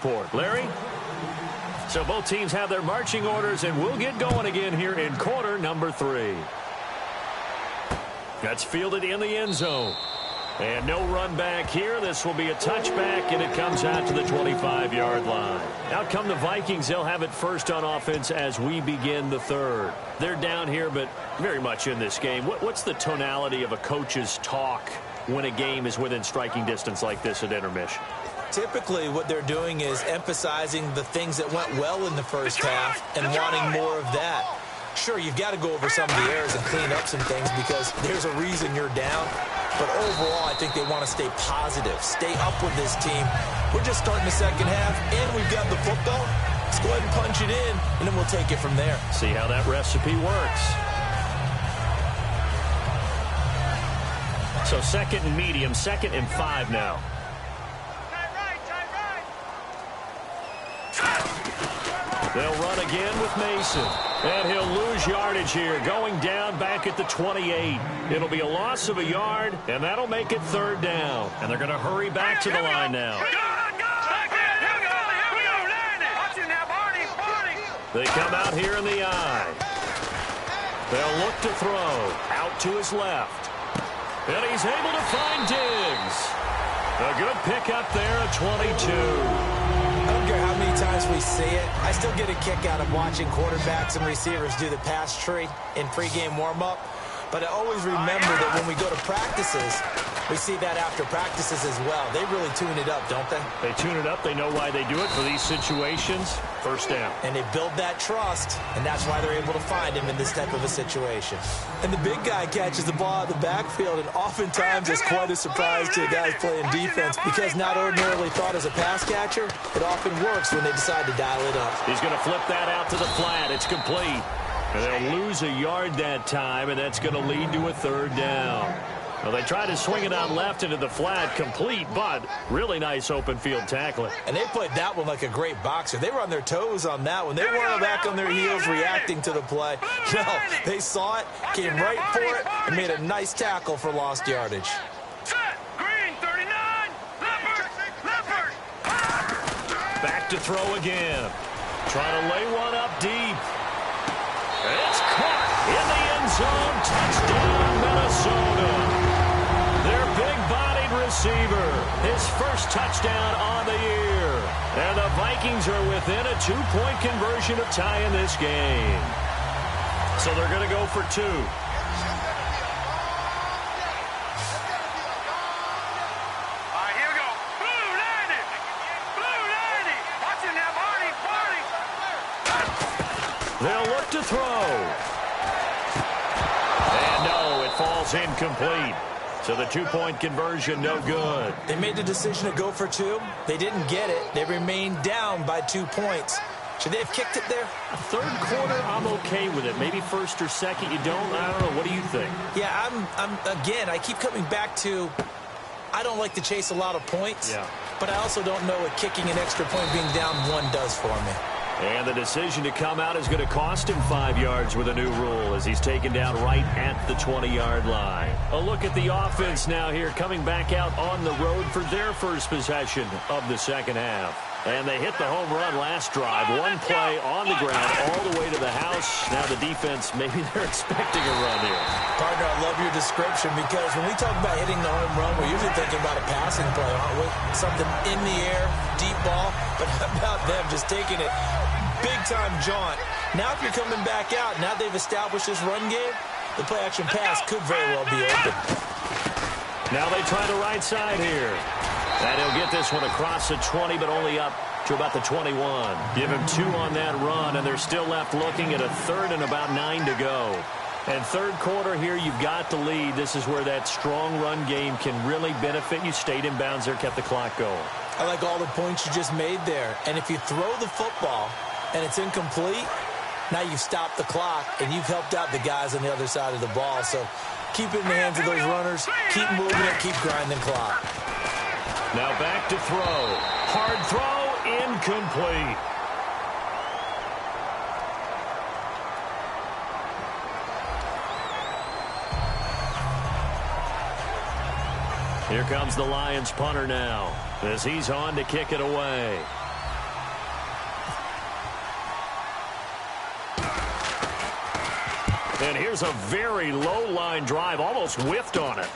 Larry? So both teams have their marching orders, and we'll get going again here in quarter number 3. That's fielded in the end zone. And no run back here. This will be a touchback, and it comes out to the 25-yard line. Out come the Vikings. They'll have it first on offense as we begin the third. They're down here, but very much in this game. What's the tonality of a coach's talk when a game is within striking distance like this at intermission? Typically, what they're doing is emphasizing the things that went well in the first half and wanting more of that. Sure, you've got to go over some of the errors and clean up some things because there's a reason you're down. But overall, I think they want to stay positive, stay up with this team. We're just starting the second half, and we've got the football. Let's go ahead and punch it in, and then we'll take it from there. See how that recipe works. So second and medium, 2nd and 5 now. They'll run again with Mason. And he'll lose yardage here, going down back at the 28. It'll be a loss of a yard, and that'll make it 3rd down. And they're going to hurry back to the line now. They come out here in the eye. They'll look to throw. Out to his left. And he's able to find Diggs. A good pickup there at 22. I don't care how many times we see it. I still get a kick out of watching quarterbacks and receivers do the pass tree in pregame warm-up. But I always remember that when we go to practices, we see that after practices as well. They really tune it up, don't they? They tune it up. They know why they do it for these situations. 1st down. And they build that trust, and that's why they're able to find him in this type of a situation. And the big guy catches the ball out of the backfield, and oftentimes it's quite a surprise to guys playing defense because not ordinarily thought as a pass catcher, it often works when they decide to dial it up. He's going to flip that out to the flat. It's complete. And they'll lose a yard that time, and that's going to lead to a 3rd down. Well, they try to swing it out left into the flat, complete, but really nice open field tackling. And they played that one like a great boxer. They were on their toes on that one. They weren't back on their heels reacting to the play. No, they saw it, came right for it, and made a nice tackle for lost yardage. Green, 39, Leopard. Back to throw again. Trying to lay one up deep. It's caught in the end zone. Touchdown, Minnesota. Their big-bodied receiver. His first touchdown on the year. And the Vikings are within a 2-point conversion of tying this game. So they're going to go for 2. They'll look to throw. And no, it falls incomplete. So the 2-point conversion, no good. They made the decision to go for 2. They didn't get it. They remained down by 2 points. Should they have kicked it there? 3rd quarter, I'm okay with it. Maybe 1st or 2nd, you don't. I don't know. What do you think? Yeah, again, I keep coming back to I don't like to chase a lot of points. Yeah. But I also don't know what kicking an extra point being down 1 does for me. And the decision to come out is going to cost him 5 yards with a new rule as he's taken down right at the 20-yard line. A look at the offense now here coming back out on the road for their first possession of the second half. And they hit the home run last drive. 1 play on the ground all the way to the house. Now the defense, maybe they're expecting a run here. Partner, I love your description because when we talk about hitting the home run, we're usually thinking about a passing play, aren't we? Something in the air, deep ball. But how about them just taking it big-time jaunt? Now if you're coming back out, now they've established this run game, the play-action pass could very well be open. Now they try the right side here. And he'll get this one across the 20, but only up to about the 21. Give him 2 on that run, and they're still left looking at a 3rd and about 9 to go. And 3rd quarter here, you've got the lead. This is where that strong run game can really benefit you. Stayed in bounds there, kept the clock going. I like all the points you just made there. And if you throw the football and it's incomplete, now you've stopped the clock, and you've helped out the guys on the other side of the ball. So keep it in the hands of those runners. Keep moving it. Keep grinding clock. Now back to throw. Hard throw, incomplete. Here comes the Lions punter now as he's on to kick it away. And here's a very low-line drive, almost whiffed on it.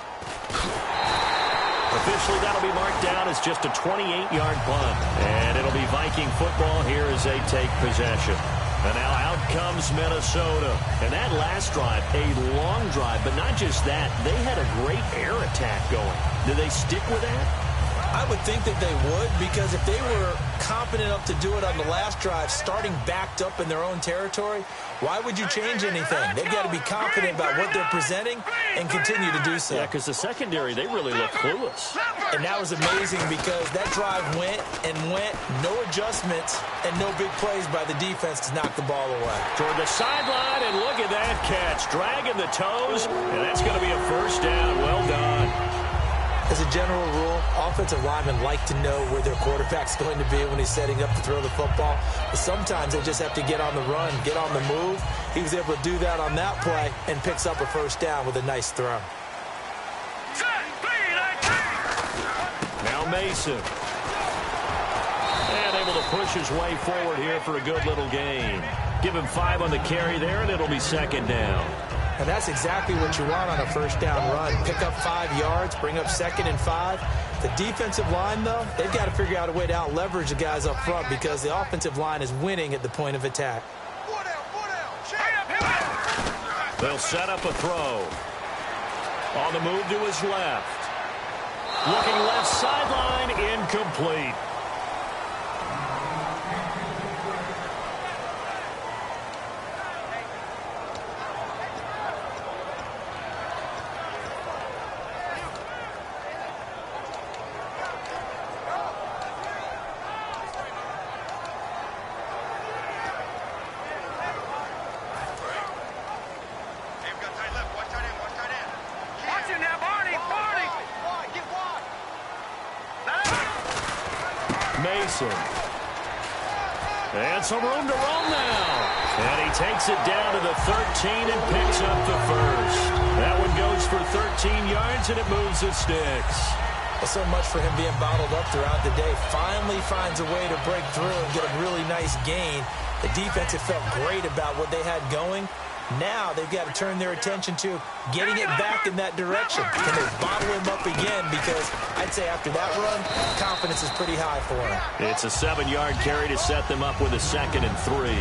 Officially, that'll be marked down as just a 28-yard punt. And it'll be Viking football here as they take possession. And now out comes Minnesota. And that last drive, a long drive, but not just that. They had a great air attack going. Do they stick with that? I would think that they would, because if they were confident enough to do it on the last drive, starting backed up in their own territory, why would you change anything? They've got to be confident about what they're presenting and continue to do so. Yeah, because the secondary, they really look clueless. And that was amazing because that drive went and went, no adjustments and no big plays by the defense to knock the ball away. Toward the sideline, and look at that catch. Dragging the toes, and that's going to be a first down. Well done. As a general rule, offensive linemen like to know where their quarterback's going to be when he's setting up to throw the football. But sometimes they just have to get on the run, get on the move. He was able to do that on that play and picks up a first down with a nice throw. Now Mason. And able to push his way forward here for a good little gain. Give him 5 on the carry there, and it'll be second down. And that's exactly what you want on a first down run. Pick up 5 yards, bring up 2nd and 5. The defensive line, though, they've got to figure out a way to out-leverage the guys up front because the offensive line is winning at the point of attack. They'll set up a throw. On the move to his left. Looking left sideline, incomplete. Mason. And some room to run now. And he takes it down to the 13 and picks up the first. That one goes for 13 yards, and it moves the sticks. Well, so much for him being bottled up throughout the day. Finally finds a way to break through and get a really nice gain. The defense had felt great about what they had going. Now they've got to turn their attention to getting it back in that direction. Can they bottle him up again? Because I'd say after that run, confidence is pretty high for him. It's a 7-yard carry to set them up with a 2nd and 3.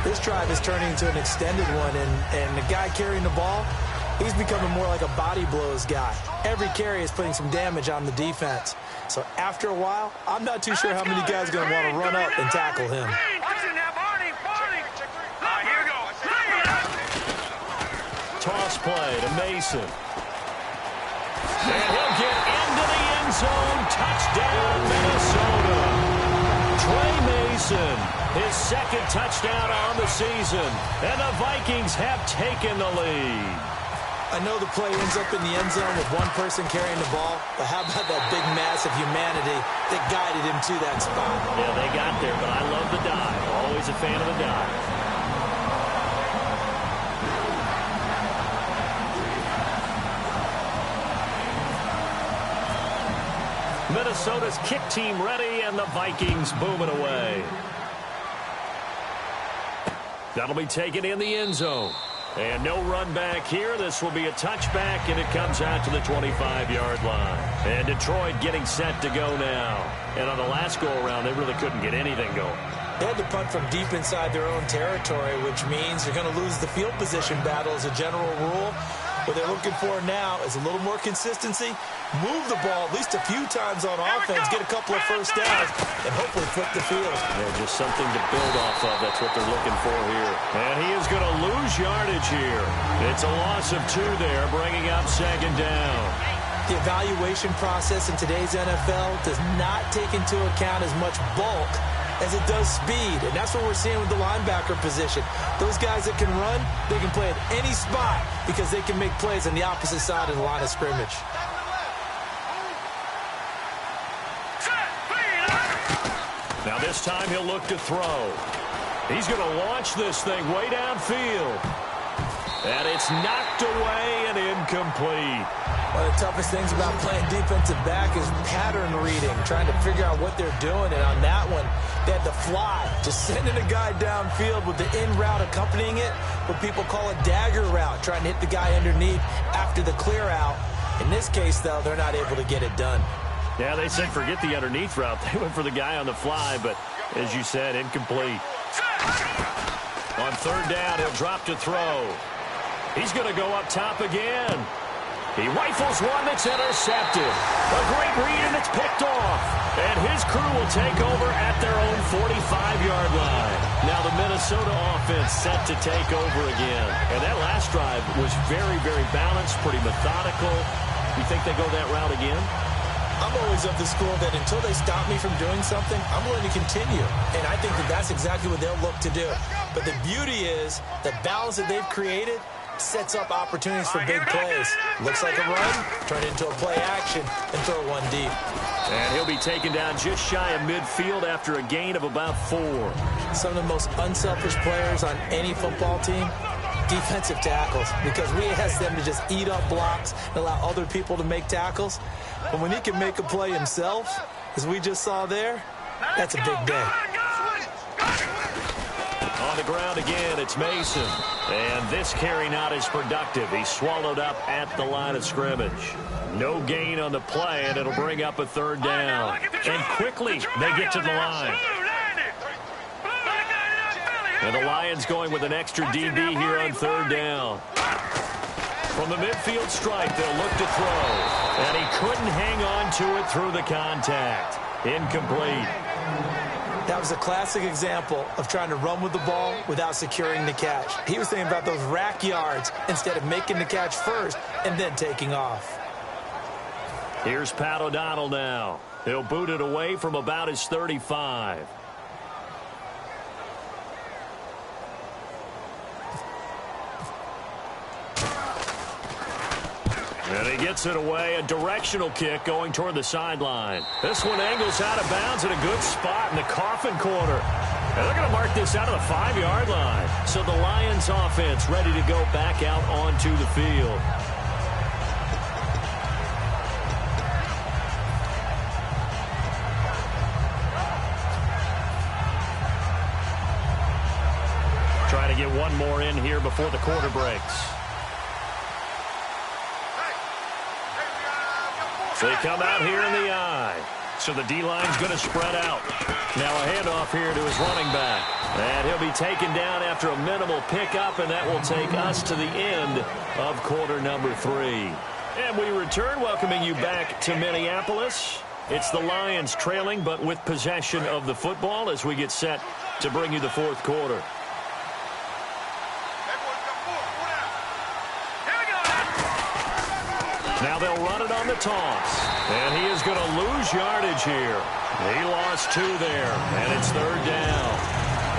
This drive is turning into an extended one, and the guy carrying the ball, he's becoming more like a body blows guy. Every carry is putting some damage on the defense. So after a while, I'm not too sure how many guys are going to want to run up and tackle him. Toss play to Mason. And he'll get into the end zone. Touchdown, Minnesota. Trey Mason, his 2nd touchdown on the season. And the Vikings have taken the lead. I know the play ends up in the end zone with one person carrying the ball, but how about that big mass of humanity that guided him to that spot? Yeah, they got there, but I love the dive. Always a fan of the dive. Minnesota's kick team ready, and the Vikings boom it away. That'll be taken in the end zone. And no run back here. This will be a touchback, and it comes out to the 25-yard line. And Detroit getting set to go now. And on the last go-around, they really couldn't get anything going. They had to punt from deep inside their own territory, which means you're going to lose the field position battle as a general rule. What they're looking for now is a little more consistency, move the ball at least a few times on offense, get a couple of first downs, and hopefully flip the field. Yeah, just something to build off of. That's what they're looking for here. And he is going to lose yardage here. It's a loss of 2 there, bringing up 2nd down. The evaluation process in today's NFL does not take into account as much bulk as it does speed, and that's what we're seeing with the linebacker position. Those guys that can run, they can play at any spot because they can make plays on the opposite side of the line of scrimmage. Now this time he'll look to throw. He's going to launch this thing way downfield. And it's knocked away and incomplete. One of the toughest things about playing defensive back is pattern reading, trying to figure out what they're doing. And on that one, they had the fly, just sending a guy downfield with the in route accompanying it, what people call a dagger route, trying to hit the guy underneath after the clear out. In this case, though, they're not able to get it done. Yeah, they said forget the underneath route. They went for the guy on the fly, but as you said, incomplete. On third down, he'll drop to throw. He's going to go up top again. He rifles one that's intercepted. A great read, and it's picked off. And his crew will take over at their own 45-yard line. Now the Minnesota offense set to take over again. And that last drive was very, very balanced, pretty methodical. You think they go that route again? I'm always of the school that until they stop me from doing something, I'm willing to continue. And I think that that's exactly what they'll look to do. But the beauty is the balance that they've created sets up opportunities for big plays. Looks like a run, turn it into a play action, and throw one deep. And he'll be taken down just shy of midfield after a gain of about 4. Some of the most unselfish players on any football team, defensive tackles, because we ask them to just eat up blocks and allow other people to make tackles. But when he can make a play himself, as we just saw there, that's a big day. On the ground again, it's Mason. And this carry not as productive. He's swallowed up at the line of scrimmage. No gain on the play, and it'll bring up a third down. And quickly, they get to the line. And the Lions going with an extra DB here on third down. From the midfield stripe, they'll look to throw. And he couldn't hang on to it through the contact. Incomplete. That was a classic example of trying to run with the ball without securing the catch. He was thinking about those rack yards instead of making the catch first and then taking off. Here's Pat O'Donnell now. He'll boot it away from about his 35. And he gets it away, a directional kick going toward the sideline. This one angles out of bounds at a good spot in the coffin corner. And they're going to mark this out of the 5-yard line. So the Lions offense ready to go back out onto the field. Trying to get one more in here before the quarter breaks. They come out here in the eye. So the D-line's going to spread out. Now a handoff here to his running back. And he'll be taken down after a minimal pickup, and that will take us to the end of quarter number 3. And we return, welcoming you back to Minneapolis. It's the Lions trailing, but with possession of the football as we get set to bring you the fourth quarter. Now they'll run it on the toss. And he is going to lose yardage here. He lost 2 there, and it's third down.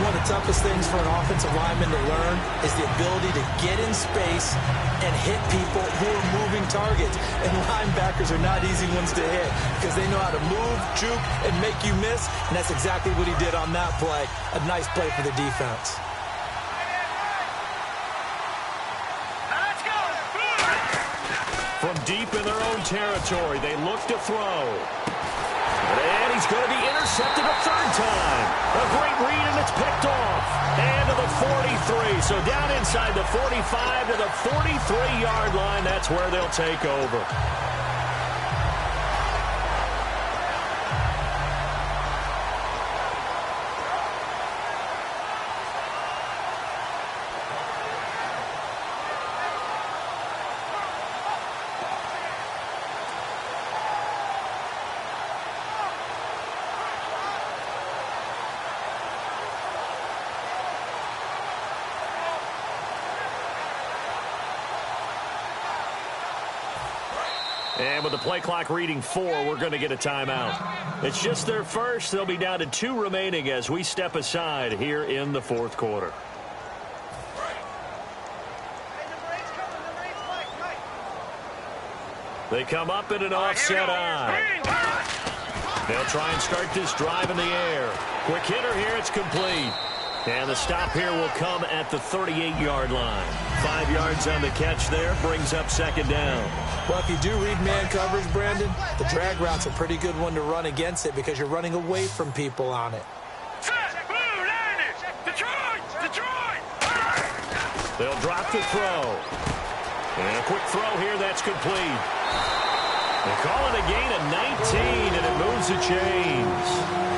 One of the toughest things for an offensive lineman to learn is the ability to get in space and hit people who are moving targets. And linebackers are not easy ones to hit because they know how to move, juke, and make you miss. And that's exactly what he did on that play. A nice play for the defense. From deep in their own territory, they look to throw. And he's going to be intercepted a third time. A great read, and it's picked off. And to the 43. So down inside the 45 to the 43-yard line. That's where they'll take over. And with the play clock reading 4, we're going to get a timeout. It's just their first. They'll be down to 2 remaining as we step aside here in the fourth quarter. They come up in an offset eye. They'll try and start this drive in the air. Quick hitter here. It's complete. And the stop here will come at the 38-yard line. 5 yards on the catch there, brings up second down. Well, if you do read man coverage, Brandon, the drag route's a pretty good one to run against it because you're running away from people on it. They'll drop the throw. And a quick throw here, that's complete. They call it a gain of 19, and it moves the chains.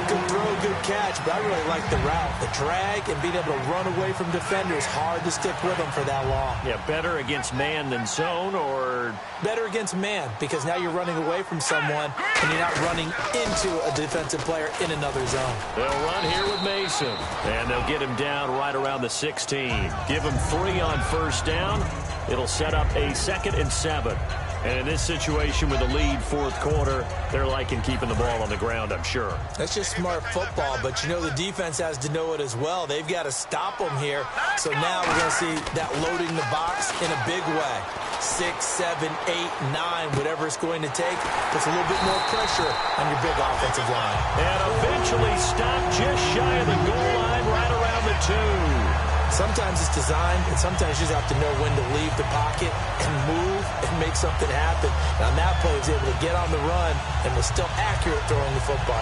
Good throw, good catch, but I really like the route. The drag and being able to run away from defenders, hard to stick with them for that long. Yeah, better against man than zone, or? Better against man, because now you're running away from someone, and you're not running into a defensive player in another zone. They'll run here with Mason, and they'll get him down right around the 16. Give him 3 on first down. It'll set up a 2nd and 7. And in this situation with the lead, fourth quarter, they're liking keeping the ball on the ground, I'm sure. That's just smart football, but you know the defense has to know it as well. They've got to stop them here. So now we're going to see that loading the box in a big way. 6, 7, 8, 9, whatever it's going to take, puts a little bit more pressure on your big offensive line. And eventually stopped just shy of the goal line, right around the 2. Sometimes it's designed, and sometimes you just have to know when to leave the pocket and move and make something happen. And on that play, he was able to get on the run and was still accurate throwing the football.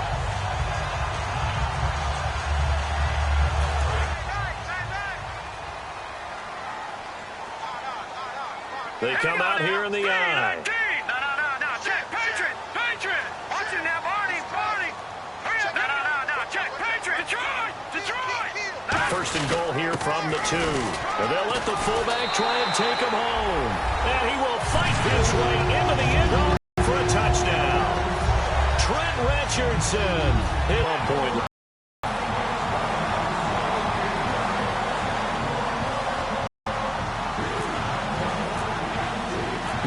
They come out here in the eye. No, check, Patriot. Watch it now, Barney. No, check, Patriot. Detroit. First and goal here from the 2. And they'll let the fullback try and take him home. And he will fight his way into the end zone for a touchdown. Trent Richardson hit on point.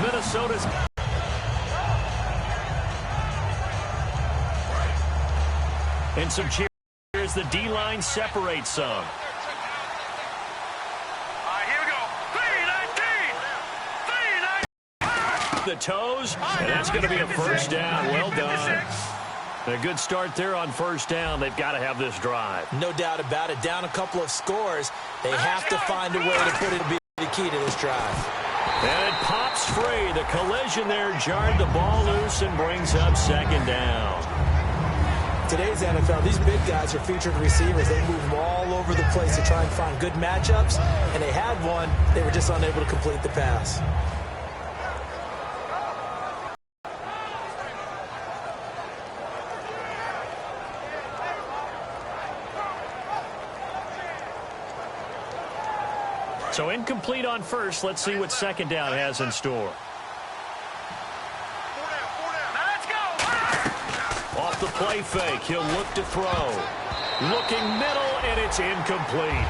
Minnesota's and some cheers. The D-line separates some. All right, here we go. 3-19. The toes, and that's going to be a first down. Well done. A good start there on first down. They've got to have this drive. No doubt about it. Down a couple of scores. They have to find a way to put it to be the key to this drive. And it pops free. The collision there jarred the ball loose and brings up second down. Today's NFL, these big guys are featured receivers. They move them all over the place to try and find good matchups, and they had one. They were just unable to complete the pass. So incomplete on first. Let's see what second down has in store. Off the play fake, he'll look to throw. Looking middle, and it's incomplete.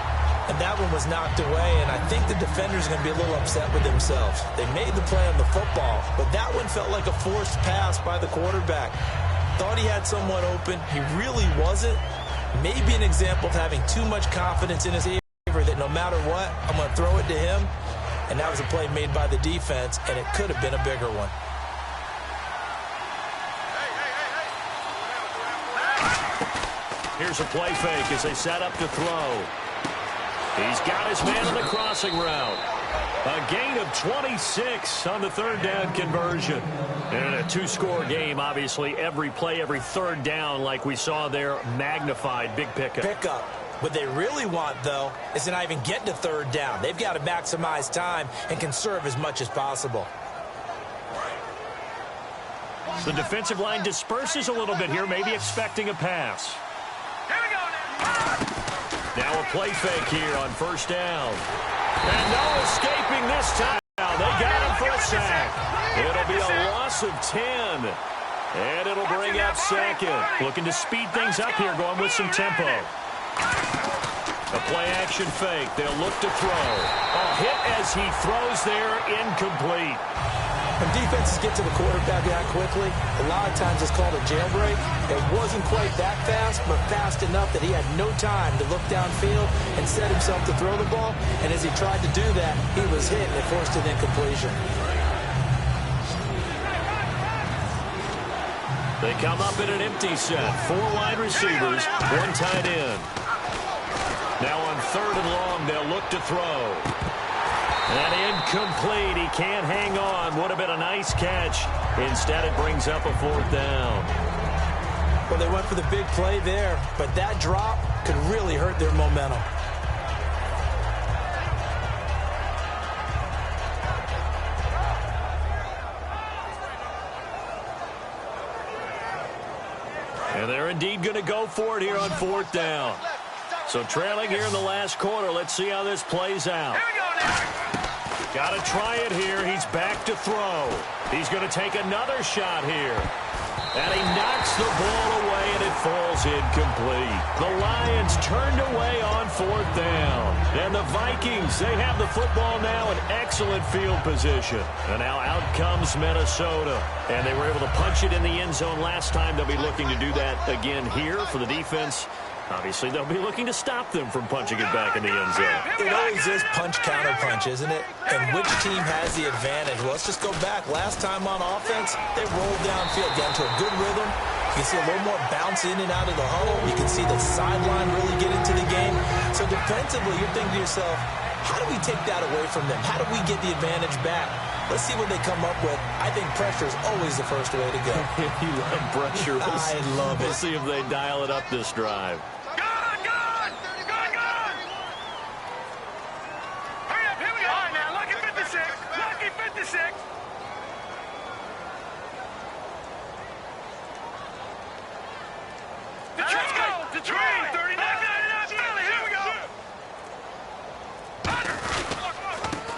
And that one was knocked away, and I think the defenders are going to be a little upset with themselves. They made the play on the football, but that one felt like a forced pass by the quarterback. Thought he had someone open. He really wasn't. Maybe an example of having too much confidence in his favor that no matter what, I'm going to throw it to him. And that was a play made by the defense, and it could have been a bigger one. Here's a play fake as they set up to throw. He's got his man on the crossing route. A gain of 26 on the third down conversion. And a 2-score game, obviously. Every play, every third down, like we saw there, magnified. Big pickup. What they really want, though, is to not even get to third down. They've got to maximize time and conserve as much as possible. The defensive line disperses a little bit here, maybe expecting a pass. Here we go now. Now a play fake here on first down. And no escaping this time. They got him for a sack. It'll be a loss of 10. And it'll bring up second. Looking to speed things up here, going with some tempo. A play-action fake. They'll look to throw. A hit as he throws there, incomplete. When defenses get to the quarterback that quickly, a lot of times it's called a jailbreak. It wasn't quite that fast, but fast enough that he had no time to look downfield and set himself to throw the ball. And as he tried to do that, he was hit and it forced an incompletion. They come up in an empty set. 4 wide receivers, 1 tight end. Now a 3rd and long. They'll look to throw. And incomplete. He can't hang on. Would have been a nice catch. Instead, it brings up a 4th down. Well, they went for the big play there, but that drop could really hurt their momentum. And they're indeed going to go for it here on 4th down. So trailing here in the last quarter. Let's see how this plays out. Got to try it here. He's back to throw. He's going to take another shot here. And he knocks the ball away, and it falls incomplete. The Lions turned away on 4th down. And the Vikings, they have the football now in excellent field position. And now out comes Minnesota. And they were able to punch it in the end zone last time. They'll be looking to do that again here for the defense. Obviously, they'll be looking to stop them from punching it back in the end zone. It always is punch-counter-punch, isn't it? And which team has the advantage? Well, let's just go back. Last time on offense, they rolled downfield, got into a good rhythm. You can see a little more bounce in and out of the huddle. You can see the sideline really get into the game. So defensively, you're thinking to yourself, how do we take that away from them? How do we get the advantage back? Let's see what they come up with. I think pressure is always the first way to go. You love pressure. I love it. We'll see if they dial it up this drive.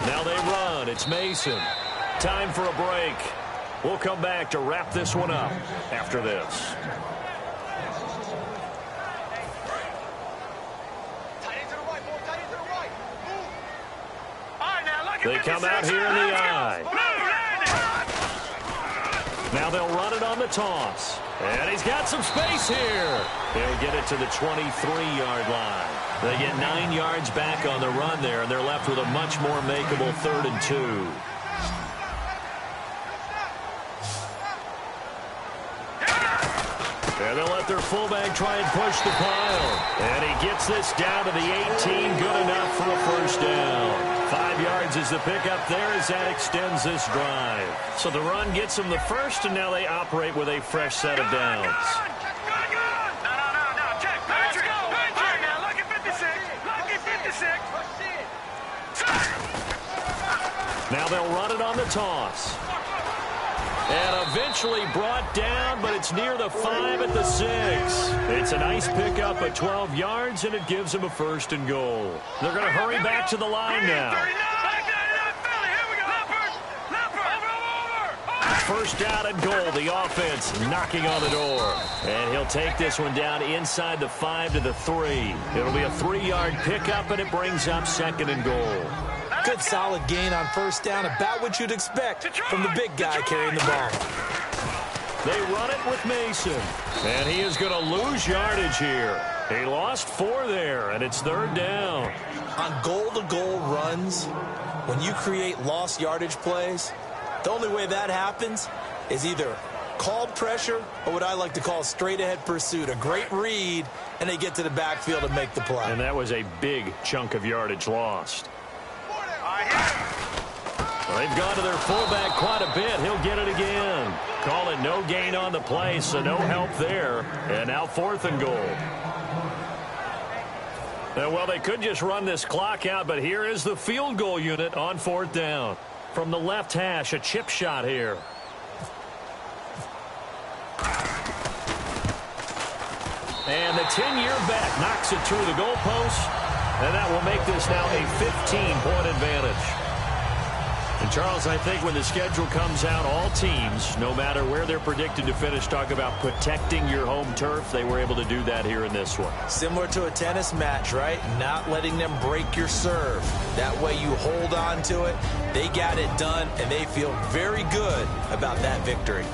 Now they run. It's Mason. Time for a break. We'll come back to wrap this one up after this. They come out here in the eye. Now they'll run it on the toss. And he's got some space here. He'll get it to the 23-yard line. They get 9 yards back on the run there, and they're left with a much more makeable 3rd and 2. And they'll let their fullback try and push the pile. And he gets this down to the 18. Good enough for a first down. 5 yards is the pickup there as that extends this drive. So the run gets them the first, and now they operate with a fresh set of downs. Now they'll run it on the toss. And eventually brought down, but it's near the 5 at the 6. It's a nice pickup at 12 yards, and it gives them a 1st and goal. They're going to hurry back to the line now. First down and goal. The offense knocking on the door. And he'll take this one down inside the 5 to the 3. It'll be a 3-yard pickup, and it brings up 2nd and goal. Good solid gain on first down, about what you'd expect from the big guy carrying the ball. They run it with Mason, and he is going to lose yardage here. He lost 4 there, and it's 3rd down. On goal-to-goal runs, when you create lost yardage plays, the only way that happens is either called pressure or what I like to call straight-ahead pursuit. A great read, and they get to the backfield and make the play. And that was a big chunk of yardage lost. Well, they've gone to their fullback quite a bit. He'll get it again. Call it no gain on the play, so no help there. And now 4th and goal. Well, they could just run this clock out, but here is the field goal unit on 4th down. From the left hash, a chip shot here. And the 10-year vet knocks it through the goalpost. And that will make this now a 15-point advantage. And, Charles, I think when the schedule comes out, all teams, no matter where they're predicted to finish, talk about protecting your home turf. They were able to do that here in this one. Similar to a tennis match, right? Not letting them break your serve. That way you hold on to it. They got it done, and they feel very good about that victory.